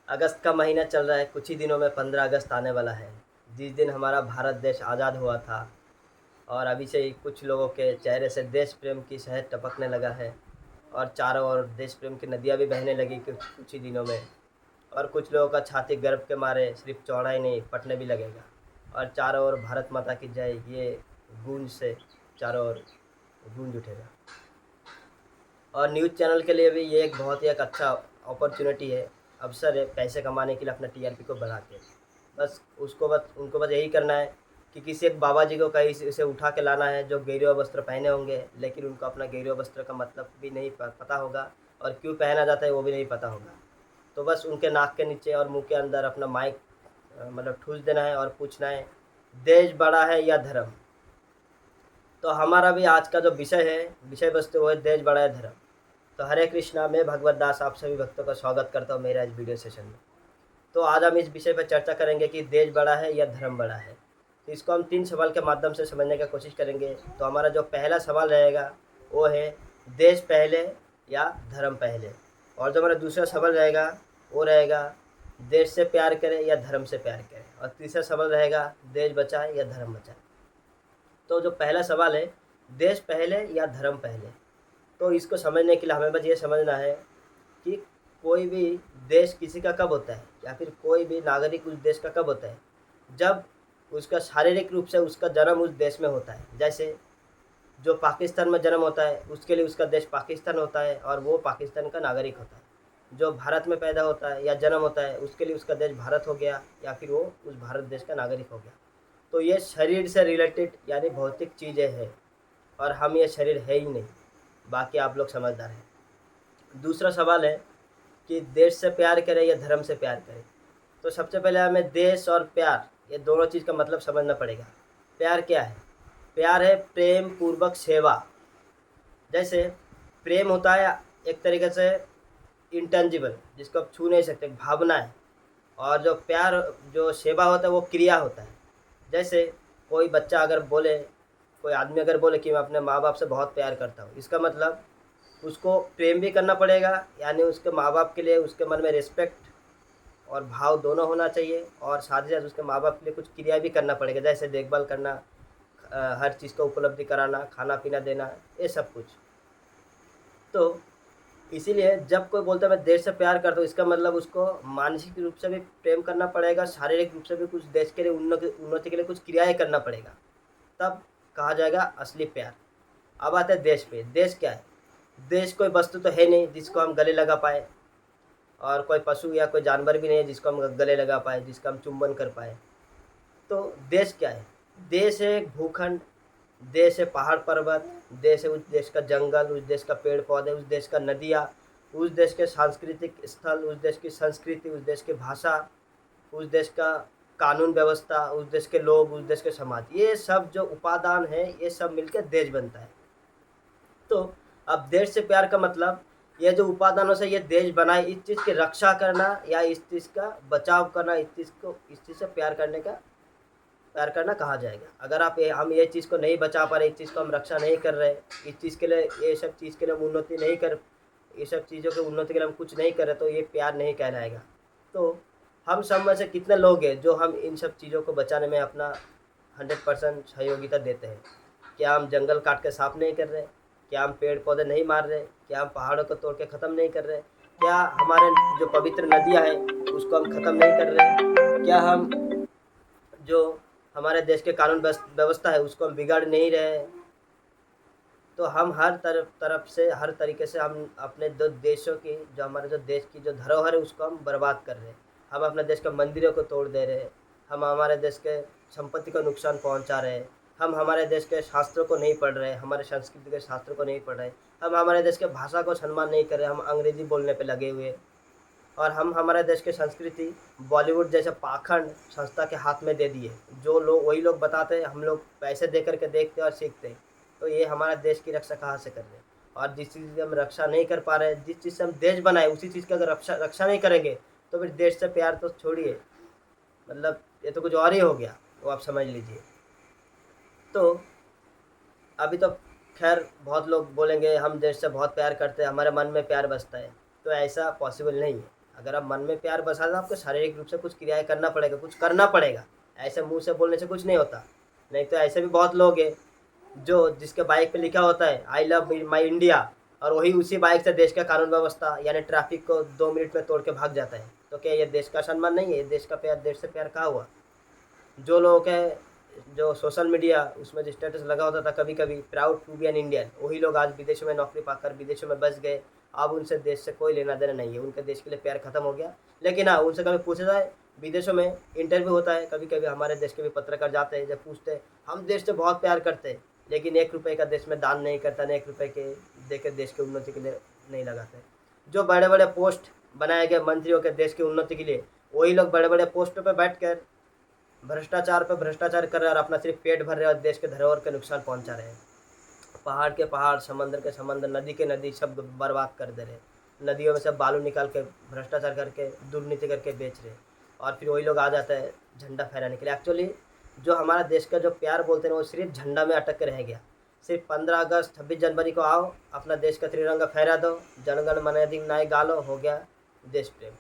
अगस्त का महीना चल रहा है, कुछ ही दिनों में 15 अगस्त आने वाला है, जिस दिन हमारा भारत देश आज़ाद हुआ था। और अभी से ही कुछ लोगों के चेहरे से देश प्रेम की शहद टपकने लगा है और चारों ओर देश प्रेम की नदियाँ भी बहने लगी कुछ कुछ ही दिनों में। और कुछ लोगों का छाती गर्व के मारे सिर्फ चौड़ा ही नहीं, फटने भी लगेगा। और चारों ओर भारत माता की जय, ये गूंज से चारों ओर गूंज उठेगा। और न्यूज़ चैनल के लिए भी ये एक अच्छा अपॉर्चुनिटी है, अवसर है पैसे कमाने के लिए अपना टीआरपी को बढ़ा के। बस उनको बस यही करना है कि किसी एक बाबा जी को कहीं से इसे उठा के लाना है जो गेरुआ वस्त्र पहने होंगे, लेकिन उनको अपना गेरुआ वस्त्र का मतलब भी नहीं पता होगा और क्यों पहना जाता है वो भी नहीं पता होगा। तो बस उनके नाक के नीचे और मुंह के अंदर अपना माइक मतलब ठूस देना है और पूछना है, देश बड़ा है या धर्म। तो हमारा भी आज का जो विषय वस्तु वो है, देश बड़ा है धर्म। तो हरे कृष्णा, मैं भगवत दास आप सभी भक्तों का स्वागत करता हूँ मेरा इस वीडियो सेशन में। तो आज हम इस विषय पर चर्चा करेंगे कि देश बड़ा है या धर्म बड़ा है। तो इसको हम 3 सवाल के माध्यम से समझने की कोशिश करेंगे। तो हमारा जो पहला सवाल रहेगा वो है, देश पहले या धर्म पहले। और जो हमारा दूसरा सवाल रहेगा वो रहेगा, देश से प्यार करें या धर्म से प्यार करें। और तीसरा सवाल रहेगा, देश बचाए या धर्म बचाए। तो जो पहला सवाल है, देश पहले या धर्म पहले, तो इसको समझने के लिए हमें बस ये समझना है कि कोई भी देश किसी का कब होता है, या फिर कोई भी नागरिक उस देश का कब होता है, जब उसका शारीरिक रूप से उसका जन्म उस देश में होता है। जैसे जो पाकिस्तान में जन्म होता है उसके लिए उसका देश पाकिस्तान होता है और वो पाकिस्तान का नागरिक होता है। जो भारत में पैदा होता है या जन्म होता है उसके लिए उसका देश भारत हो गया, या फिर वो उस भारत देश का नागरिक हो गया। तो ये शरीर से रिलेटेड यानी भौतिक चीज़ें हैं, और हम ये शरीर है ही नहीं। बाकी आप लोग समझदार हैं। दूसरा सवाल है कि देश से प्यार करें या धर्म से प्यार करें। तो सबसे पहले हमें देश और प्यार, ये दोनों चीज़ का मतलब समझना पड़ेगा। प्यार क्या है? प्यार है प्रेम पूर्वक सेवा। जैसे प्रेम होता है एक तरीके से इंटेंजिबल, जिसको आप छू नहीं सकते, भावना है। और जो प्यार, जो सेवा होता है वो क्रिया होता है। जैसे कोई बच्चा अगर बोले, कोई आदमी अगर बोले कि मैं अपने माँ बाप से बहुत प्यार करता हूँ, इसका मतलब उसको प्रेम भी करना पड़ेगा, यानी उसके माँ बाप के लिए उसके मन में रिस्पेक्ट और भाव दोनों होना चाहिए। और साथ ही साथ उसके माँ बाप के लिए कुछ क्रिया भी करना पड़ेगा, जैसे देखभाल करना, हर चीज़ को उपलब्धि कराना, खाना पीना देना, ये सब कुछ। तो इसीलिए जब कोई बोलता है मैं देश से प्यार करता हूँ, इसका मतलब उसको मानसिक रूप से भी प्रेम करना पड़ेगा, शारीरिक रूप से भी कुछ देश के लिए उन्नति के लिए कुछ क्रियाएं करना पड़ेगा, तब कहा जाएगा असली प्यार। अब आते हैं देश पे। देश क्या है? देश कोई वस्तु तो है नहीं जिसको हम गले लगा पाए, और कोई पशु या कोई जानवर भी नहीं है जिसको हम गले लगा पाए, जिसका हम चुंबन कर पाए। तो देश क्या है? देश है भूखंड, देश है पहाड़ पर्वत, देश है उस देश का जंगल, उस देश का पेड़ पौधे, उस देश का नदियाँ, उस देश के सांस्कृतिक स्थल, उस देश की संस्कृति, उस देश की भाषा, उस देश का कानून व्यवस्था, उस देश के लोग, उस देश के समाज, ये सब जो उपादान है ये सब मिलकर देश बनता है। तो अब देश से प्यार का मतलब, ये जो उपादानों से ये देश बनाए, इस चीज़ की रक्षा करना या इस चीज़ का बचाव करना, इस चीज़ से प्यार करना कहा जाएगा। अगर हम ये चीज़ को नहीं बचा पा रहे, इस चीज़ को हम रक्षा नहीं कर रहे, इस चीज़ के लिए, ये सब चीज़ के लिए हम उन्नति नहीं कर, ये सब चीज़ों के उन्नति के लिए हम कुछ नहीं कर रहे, तो ये प्यार नहीं कहलाएगा। तो हम सब में से कितने लोग हैं जो हम इन सब चीज़ों को बचाने में अपना 100% सहयोगिता देते हैं? क्या हम जंगल काट के साफ नहीं कर रहे? क्या हम पेड़ पौधे नहीं मार रहे? क्या हम पहाड़ों को तोड़ के ख़त्म नहीं कर रहे? क्या हमारे जो पवित्र नदियाँ हैं उसको हम ख़त्म नहीं कर रहे? क्या हम जो हमारे देश के कानून व्यवस्था है उसको हम बिगाड़ नहीं रहे हैं? तो हम हर तरफ से, हर तरीके से हम अपने दो देशों की, जो हमारे जो देश की जो धरोहर है उसको हम बर्बाद कर रहे हैं। हम अपने देश के मंदिरों को तोड़ दे रहे हैं, हम हमारे देश के संपत्ति को नुकसान पहुंचा रहे हैं, हम हमारे देश के शास्त्रों को नहीं पढ़ रहे, हमारे संस्कृति के शास्त्रों को नहीं पढ़ रहे, हम हमारे देश के भाषा को सम्मान नहीं कर रहे, हम अंग्रेजी बोलने पर लगे हुए। और हम हमारे देश की संस्कृति बॉलीवुड जैसे पाखंड संस्था के हाथ में दे दिए। जो लोग, वही लोग बताते हैं, हम लोग पैसे दे करके देखते और सीखते हैं। तो ये हमारे देश की रक्षा कहाँ से कर रहे हैं? और जिस चीज़ की हम रक्षा नहीं कर पा रहे हैं, जिस चीज़ से हम देश बनाए उसी चीज़ की अगर रक्षा नहीं करेंगे, तो फिर देश से प्यार तो छोड़िए, मतलब ये तो कुछ और ही हो गया, वो आप समझ लीजिए। तो अभी तो खैर बहुत लोग बोलेंगे हम देश से बहुत प्यार करते हैं, हमारे मन में प्यार बसता है, तो ऐसा पॉसिबल नहीं है। अगर आप मन में प्यार बसा तो आपको शारीरिक रूप से कुछ क्रियाएँ करना पड़ेगा, कुछ करना पड़ेगा। ऐसे मुँह से बोलने से कुछ नहीं होता। नहीं तो ऐसे भी बहुत लोग हैं जो जिसके बाइक पे लिखा होता है आई लव माई इंडिया, और वही उसी बाइक से देश का कानून व्यवस्था यानी ट्रैफिक को 2 मिनट में तोड़ के भाग जाता है। तो क्या ये देश का सम्मान नहीं है? ये देश का प्यार, देश से प्यार कहाँ हुआ? जो लोगों के जो सोशल मीडिया उसमें जो स्टेटस लगा होता था कभी कभी proud to be an Indian, वही लोग आज विदेशों में नौकरी पाकर विदेशों में बस गए। अब उनसे देश से कोई लेना देना नहीं है, उनके देश के लिए प्यार खत्म हो गया। लेकिन हाँ, उनसे कभी पूछा जाए, विदेशों में इंटरव्यू होता है, कभी कभी हमारे देश के भी पत्रकार जाते हैं, जब पूछते हैं हम देश से बहुत प्यार करते हैं लेकिन 1 रुपये का देश में दान नहीं करता, न 1 रुपये के देकर देश की उन्नति के लिए नहीं लगाते। जो बड़े बड़े पोस्ट बनाए गए मंत्रियों के देश की उन्नति के लिए, वही लोग बड़े बड़े पोस्टों पर बैठ कर भ्रष्टाचार पे भ्रष्टाचार कर रहे हैं और अपना सिर्फ पेट भर रहे हैं और देश के धरोहर के नुकसान पहुंचा रहे हैं। पहाड़ के पहाड़, समंदर के समंदर, नदी के नदी सब बर्बाद कर दे रहे हैं। नदियों में से बालू निकाल के भ्रष्टाचार करके दुर्नीति करके बेच रहे हैं। और फिर वही लोग आ जाता है झंडा फहराने के लिए। एक्चुअली जो हमारा देश का जो प्यार बोलते हैं वो सिर्फ झंडा में अटक के रह गया। सिर्फ 15 अगस्त 26 जनवरी को आओ, अपना देश का तिरंगा फहरा दो, जनगण मन अधिनायक गालो, हो गया देश प्रेम।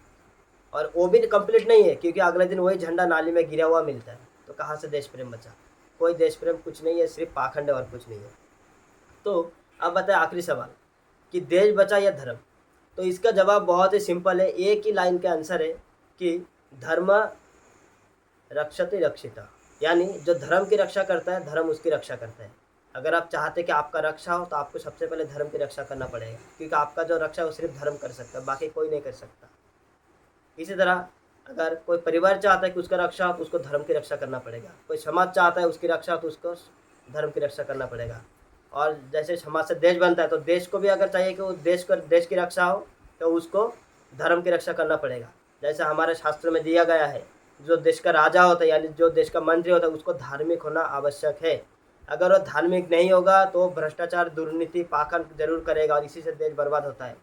और वो भी कंप्लीट नहीं है क्योंकि अगले दिन वही झंडा नाली में गिरा हुआ मिलता है। तो कहाँ से देश प्रेम बचा? कोई देश प्रेम कुछ नहीं है, सिर्फ पाखंड है और कुछ नहीं है। तो अब बताए आखिरी सवाल कि देश बचा या धर्म? तो इसका जवाब बहुत ही सिंपल है, एक ही लाइन का आंसर है कि धर्म रक्षते रक्षिता, यानी जो धर्म की रक्षा करता है धर्म उसकी रक्षा करता है। अगर आप चाहते कि आपका रक्षा हो तो आपको सबसे पहले धर्म की रक्षा करना पड़ेगा, क्योंकि आपका जो रक्षा है वो सिर्फ धर्म कर सकता है, बाकी कोई नहीं कर सकता। इसी तरह अगर कोई परिवार चाहता है कि उसका रक्षा हो तो उसको धर्म की रक्षा करना पड़ेगा। कोई समाज चाहता है उसकी रक्षा हो तो उसको धर्म की रक्षा करना पड़ेगा। और जैसे समाज से देश बनता है तो देश को भी अगर चाहिए कि वो देश की रक्षा हो तो उसको धर्म की रक्षा करना पड़ेगा। जैसे हमारे शास्त्र में दिया गया है, जो देश का राजा होता है यानी जो देश का मंत्री होता है उसको धार्मिक होना आवश्यक है। अगर वो धार्मिक नहीं होगा तो भ्रष्टाचार, दुर्नीति, पाखंड जरूर करेगा और इसी से देश बर्बाद होता है।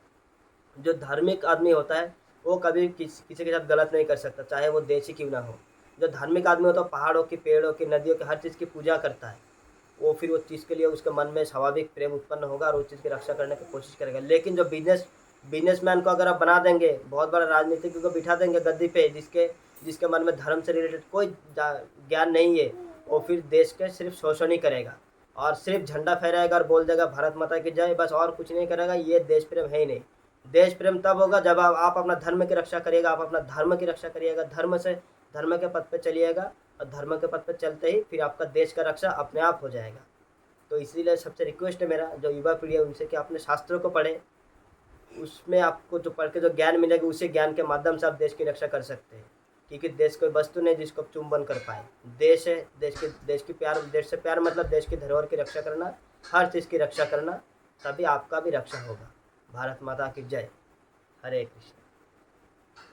जो धार्मिक आदमी होता है वो कभी किसी के साथ गलत नहीं कर सकता, चाहे वो देश ही क्यों ना हो। जो धार्मिक आदमी होता है पहाड़ों की, पेड़ों की, नदियों की, हर चीज़ की पूजा करता है। वो फिर वो चीज़ के लिए उसके मन में स्वाभाविक प्रेम उत्पन्न होगा और उस चीज़ की रक्षा करने की कोशिश करेगा। लेकिन जो बिजनेसमैन को अगर आप बना देंगे, बहुत बड़ा राजनीतिज्ञ को बिठा देंगे गद्दी पे, जिसके मन में धर्म से रिलेटेड कोई ज्ञान नहीं है, वो फिर देश के सिर्फ शोषण ही करेगा और सिर्फ झंडा फहराएगा और बोल देगा भारत माता की जय, बस और कुछ नहीं करेगा। ये देश प्रेम है ही नहीं। देश प्रेम तब होगा जब आप अपना धर्म की रक्षा करिएगा, आप अपना धर्म की रक्षा करिएगा, धर्म के पथ पे चलिएगा और धर्म के पथ पे चलते ही फिर आपका देश का रक्षा अपने आप हो जाएगा। तो इसीलिए सबसे रिक्वेस्ट है मेरा, जो युवा पीढ़ी है उनसे, कि अपने शास्त्रों को पढ़े, उसमें आपको जो पढ़ के जो ज्ञान मिलेगा उसी ज्ञान के माध्यम से आप देश की रक्षा कर सकते हैं। क्योंकि देश कोई वस्तु नहीं जिसको आप चुंबन कर पाए। देश है, देश से प्यार मतलब देश की धरोहर की रक्षा करना, हर चीज़ की रक्षा करना, तभी आपका भी रक्षा होगा। भारत माता की जय। हरे कृष्ण।